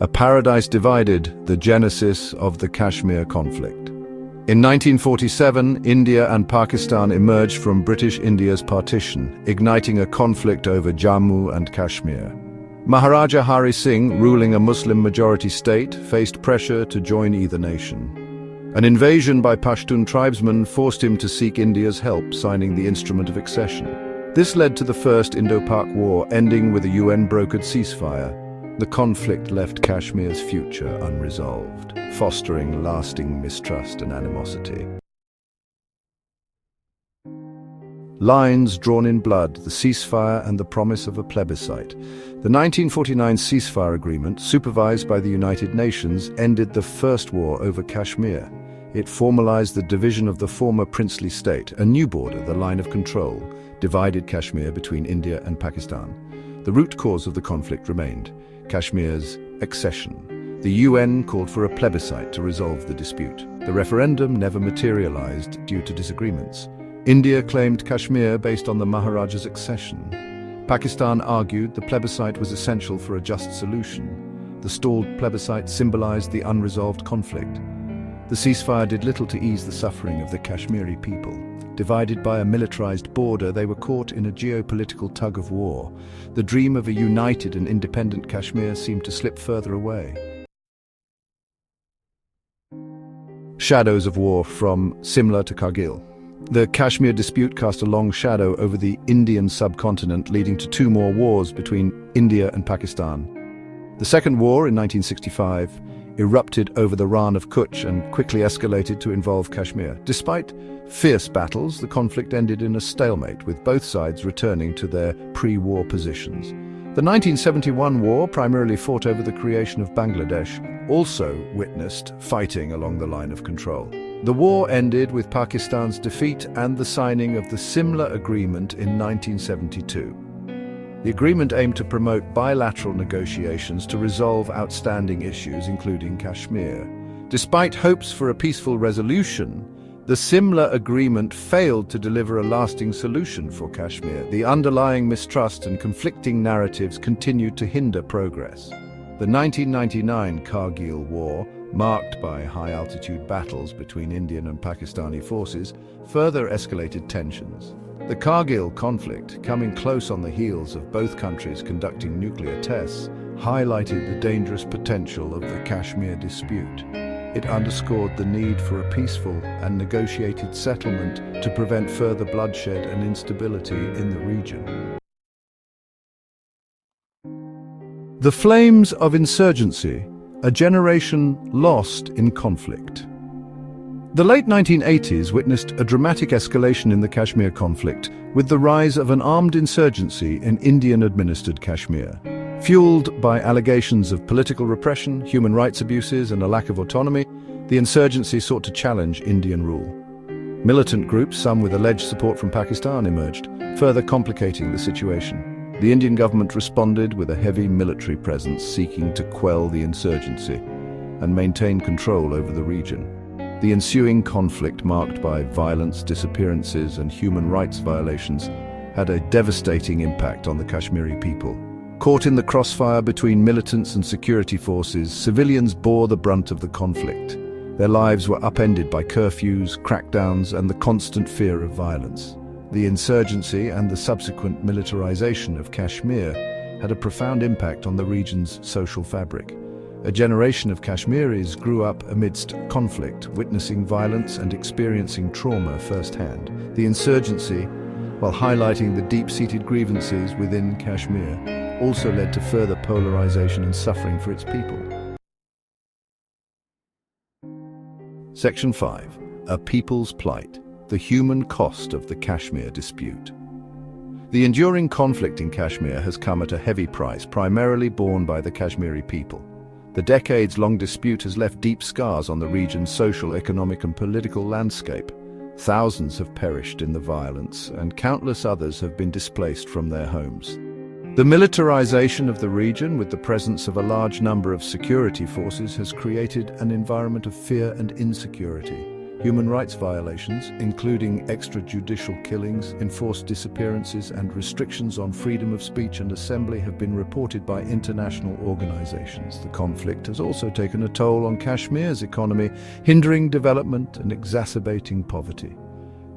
A paradise divided, the genesis of the Kashmir conflict. In 1947, India and Pakistan emerged from British India's partition, igniting a conflict over Jammu and Kashmir. Maharaja Hari Singh, ruling a Muslim-majority state, faced pressure to join either nation. An invasion by Pashtun tribesmen forced him to seek India's help, signing the Instrument of Accession. This led to the First Indo-Pak War, ending with a UN-brokered ceasefire. The conflict left Kashmir's future unresolved, fostering lasting mistrust and animosity. Lines drawn in blood, the ceasefire and the promise of a plebiscite. The 1949 ceasefire agreement, supervised by the United Nations, ended the First War over Kashmir. It formalized the division of the former princely state. A new border, the line of control, divided Kashmir between India and Pakistan. The root cause of the conflict remained Kashmir's accession. The UN called for a plebiscite to resolve the dispute. The referendum never materialized due to disagreements. India claimed Kashmir based on the Maharaja's accession. Pakistan argued the plebiscite was essential for a just solution. The stalled plebiscite symbolized the unresolved conflict. The ceasefire did little to ease the suffering of the Kashmiri people. Divided by a militarized border, they were caught in a geopolitical tug-of-war. The dream of a united and independent Kashmir seemed to slip further away. Shadows of war from Simla to Kargil. The Kashmir dispute cast a long shadow over the Indian subcontinent, leading to two more wars between India and Pakistan. The Second War in 1965 erupted over the Rann of Kutch and quickly escalated to involve Kashmir. Despite fierce battles, the conflict ended in a stalemate, with both sides returning to their pre-war positions. The 1971 war, primarily fought over the creation of Bangladesh, also witnessed fighting along the line of control. The war ended with Pakistan's defeat and the signing of the Simla Agreement in 1972. The agreement aimed to promote bilateral negotiations to resolve outstanding issues, including Kashmir. Despite hopes for a peaceful resolution, the Simla Agreement failed to deliver a lasting solution for Kashmir. The underlying mistrust and conflicting narratives continued to hinder progress. The 1999 Kargil War, marked by high-altitude battles between Indian and Pakistani forces, further escalated tensions. The Kargil conflict, coming close on the heels of both countries conducting nuclear tests, highlighted the dangerous potential of the Kashmir dispute. It underscored the need for a peaceful and negotiated settlement to prevent further bloodshed and instability in the region. The flames of insurgency, a generation lost in conflict. The late 1980s witnessed a dramatic escalation in the Kashmir conflict, with the rise of an armed insurgency in Indian-administered Kashmir. Fueled by allegations of political repression, human rights abuses, and a lack of autonomy, the insurgency sought to challenge Indian rule. Militant groups, some with alleged support from Pakistan, emerged, further complicating the situation. The Indian government responded with a heavy military presence seeking to quell the insurgency and maintain control over the region. The ensuing conflict, marked by violence, disappearances, and human rights violations, had a devastating impact on the Kashmiri people. Caught in the crossfire between militants and security forces, civilians bore the brunt of the conflict. Their lives were upended by curfews, crackdowns, and the constant fear of violence. The insurgency and the subsequent militarization of Kashmir had a profound impact on the region's social fabric. A generation of Kashmiris grew up amidst conflict, witnessing violence and experiencing trauma firsthand. The insurgency, while highlighting the deep-seated grievances within Kashmir, also led to further polarization and suffering for its people. Section 5. A People's Plight. The human cost of the Kashmir dispute. The enduring conflict in Kashmir has come at a heavy price, primarily borne by the Kashmiri people. The decades-long dispute has left deep scars on the region's social, economic, and political landscape. Thousands have perished in the violence, and countless others have been displaced from their homes. The militarization of the region, with the presence of a large number of security forces, has created an environment of fear and insecurity. Human rights violations, including extrajudicial killings, enforced disappearances, and restrictions on freedom of speech and assembly, have been reported by international organizations. The conflict has also taken a toll on Kashmir's economy, hindering development and exacerbating poverty.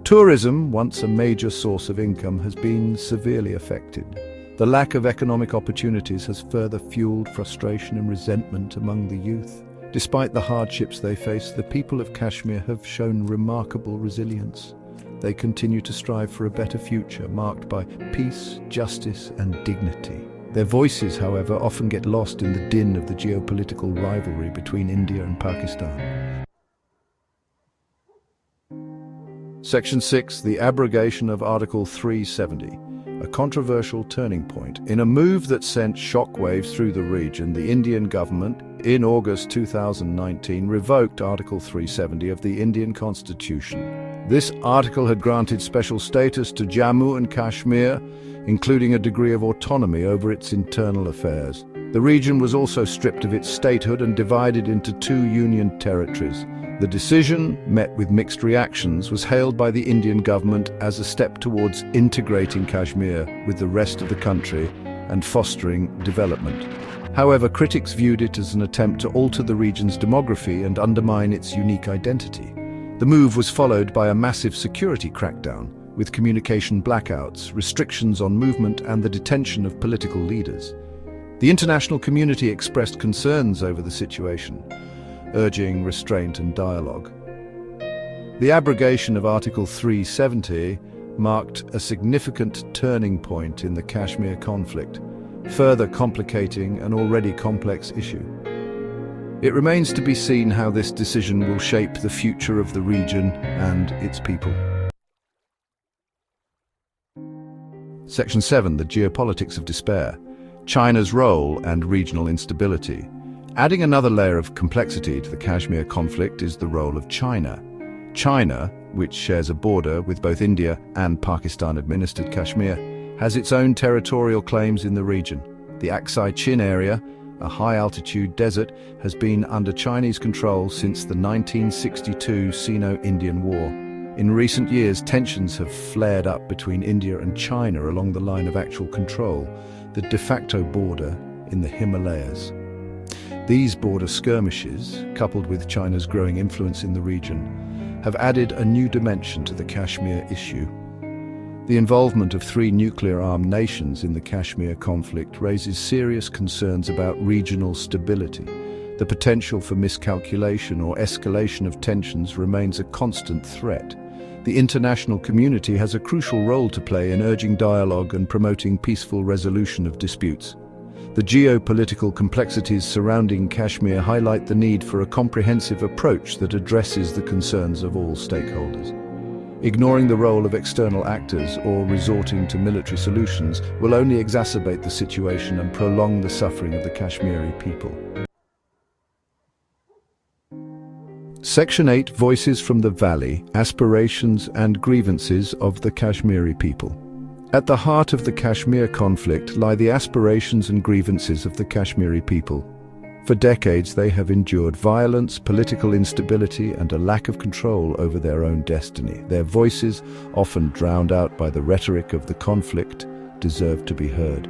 Tourism, once a major source of income, has been severely affected. The lack of economic opportunities has further fueled frustration and resentment among the youth. Despite the hardships they face, the people of Kashmir have shown remarkable resilience. They continue to strive for a better future, marked by peace, justice, and dignity. Their voices, however, often get lost in the din of the geopolitical rivalry between India and Pakistan. Section 6. The abrogation of Article 370. A controversial turning point. In a move that sent shockwaves through the region, the Indian government, in August 2019, revoked Article 370 of the Indian Constitution. This article had granted special status to Jammu and Kashmir, including a degree of autonomy over its internal affairs. The region was also stripped of its statehood and divided into two union territories. The decision, met with mixed reactions, was hailed by the Indian government as a step towards integrating Kashmir with the rest of the country and fostering development. However, critics viewed it as an attempt to alter the region's demography and undermine its unique identity. The move was followed by a massive security crackdown, with communication blackouts, restrictions on movement, and the detention of political leaders. The international community expressed concerns over the situation, urging restraint and dialogue. The abrogation of Article 370 marked a significant turning point in the Kashmir conflict, further complicating an already complex issue. It remains to be seen how this decision will shape the future of the region and its people. Section 7. The geopolitics of despair. China's role and regional instability. Adding another layer of complexity to the Kashmir conflict is the role of China. China, which shares a border with both India and Pakistan-administered Kashmir, has its own territorial claims in the region. The Aksai Chin area, a high-altitude desert, has been under Chinese control since the 1962 Sino-Indian War. In recent years, tensions have flared up between India and China along the line of actual control, the de facto border in the Himalayas. These border skirmishes, coupled with China's growing influence in the region, have added a new dimension to the Kashmir issue. The involvement of three nuclear-armed nations in the Kashmir conflict raises serious concerns about regional stability. The potential for miscalculation or escalation of tensions remains a constant threat. The international community has a crucial role to play in urging dialogue and promoting peaceful resolution of disputes. The geopolitical complexities surrounding Kashmir highlight the need for a comprehensive approach that addresses the concerns of all stakeholders. Ignoring the role of external actors or resorting to military solutions will only exacerbate the situation and prolong the suffering of the Kashmiri people. Section 8. Voices from the Valley, Aspirations and Grievances of the Kashmiri people. At the heart of the Kashmir conflict lie the aspirations and grievances of the Kashmiri people. For decades they have endured violence, political instability, and a lack of control over their own destiny. Their voices, often drowned out by the rhetoric of the conflict, deserve to be heard.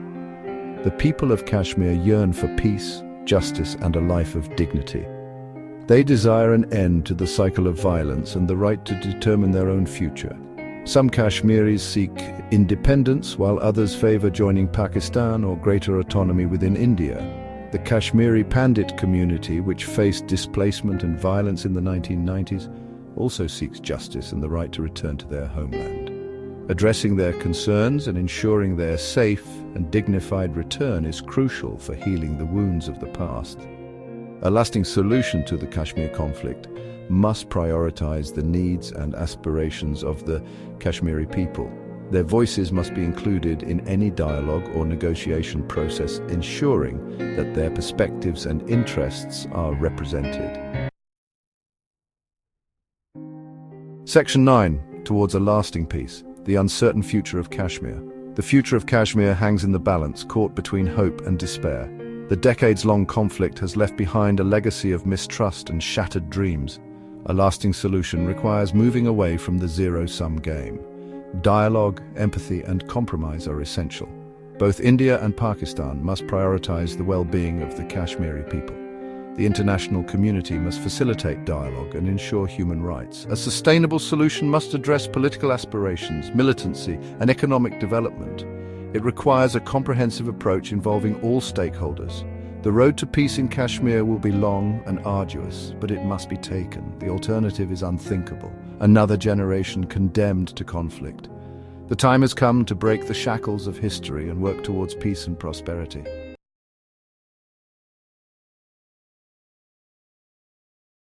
The people of Kashmir yearn for peace, justice, and a life of dignity. They desire an end to the cycle of violence and the right to determine their own future. Some Kashmiris seek independence, while others favor joining Pakistan or greater autonomy within India. The Kashmiri Pandit community, which faced displacement and violence in the 1990s, also seeks justice and the right to return to their homeland. Addressing their concerns and ensuring their safe and dignified return is crucial for healing the wounds of the past. A lasting solution to the Kashmir conflict must prioritize the needs and aspirations of the Kashmiri people. Their voices must be included in any dialogue or negotiation process, ensuring that their perspectives and interests are represented. Section 9. Towards a lasting peace. The uncertain future of Kashmir. The future of Kashmir hangs in the balance, caught between hope and despair. The decades-long conflict has left behind a legacy of mistrust and shattered dreams. A lasting solution requires moving away from the zero-sum game. Dialogue, empathy, and compromise are essential. Both India and Pakistan must prioritize the well-being of the Kashmiri people. The international community must facilitate dialogue and ensure human rights. A sustainable solution must address political aspirations, militancy, and economic development. It requires a comprehensive approach involving all stakeholders. The road to peace in Kashmir will be long and arduous, but it must be taken. The alternative is unthinkable. Another generation condemned to conflict. The time has come to break the shackles of history and work towards peace and prosperity.